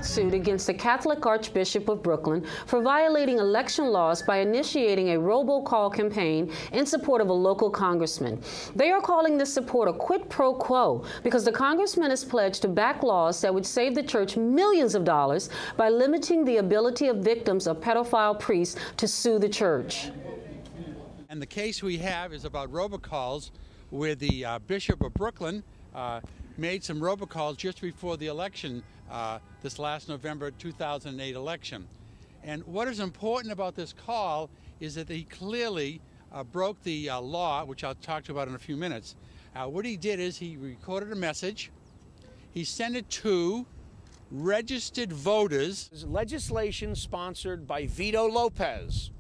filed suit against the Catholic Archbishop of Brooklyn for violating election laws by initiating a robocall campaign in support of a local congressman. They are calling this support a quid pro quo because the congressman has pledged to back laws that would save the church millions of dollars by limiting the ability of victims of pedophile priests to sue the church. And the case we have is about robocalls where the Bishop of Brooklyn made some robocalls just before the election, this last November 2008 election. And what is important about this call is that he clearly broke the law, which I'll talk to you about in a few minutes. What he did is he recorded a message, he sent it to registered voters. Legislation sponsored by Vito Lopez.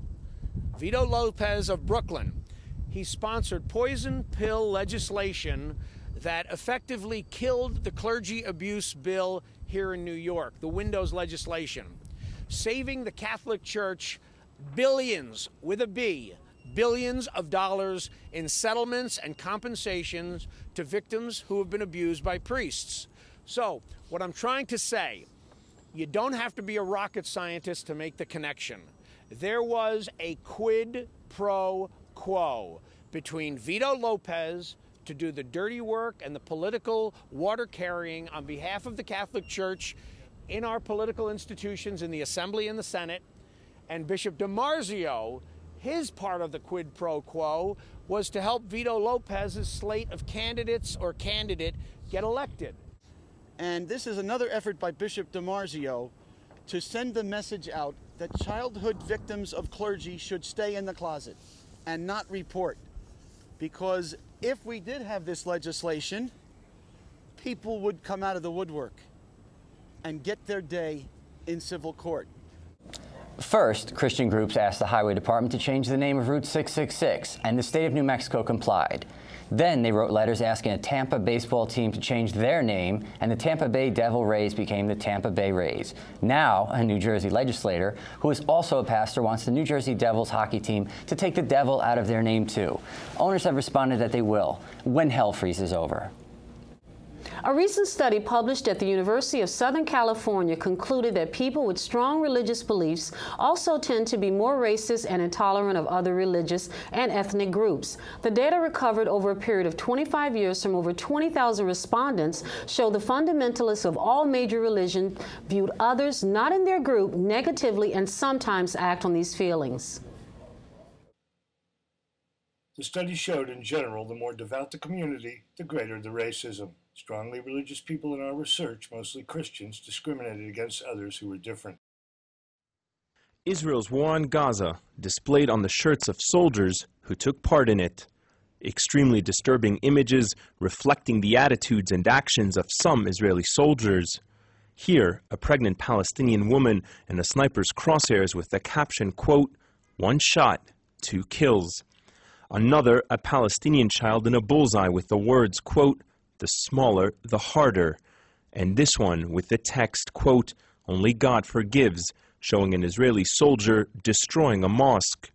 Vito Lopez of Brooklyn. He sponsored poison pill legislation that effectively killed the clergy abuse bill here in New York, the Windows legislation, saving the Catholic Church billions, with a B, billions of dollars in settlements and compensations to victims who have been abused by priests. So, what I'm trying to say, you don't have to be a rocket scientist to make the connection. There was a quid pro quo between Vito Lopez to do the dirty work and the political water carrying on behalf of the Catholic Church in our political institutions in the Assembly and the Senate, and Bishop DiMarzio. His part of the quid pro quo was to help Vito Lopez's slate of candidates or candidate get elected. And this is another effort by Bishop DiMarzio to send the message out that childhood victims of clergy should stay in the closet and not report. Because if we did have this legislation, people would come out of the woodwork and get their day in civil court. First, Christian groups asked the Highway Department to change the name of Route 666, and the state of New Mexico complied. Then they wrote letters asking a Tampa baseball team to change their name, and the Tampa Bay Devil Rays became the Tampa Bay Rays. Now, a New Jersey legislator, who is also a pastor, wants the New Jersey Devils hockey team to take the devil out of their name, too. Owners have responded that they will, when hell freezes over. A recent study published at the University of Southern California concluded that people with strong religious beliefs also tend to be more racist and intolerant of other religious and ethnic groups. The data recovered over a period of 25 years from over 20,000 respondents show the fundamentalists of all major religions viewed others not in their group negatively and sometimes act on these feelings. The study showed, in general, the more devout the community, the greater the racism. Strongly religious people in our research, mostly Christians, discriminated against others who were different. Israel's war on Gaza, displayed on the shirts of soldiers who took part in it. Extremely disturbing images reflecting the attitudes and actions of some Israeli soldiers. Here, a pregnant Palestinian woman in a sniper's crosshairs with the caption, quote, "One shot, 2 kills." Another, a Palestinian child in a bullseye with the words, quote, "The smaller, the harder." And this one with the text, quote, "Only God forgives," showing an Israeli soldier destroying a mosque.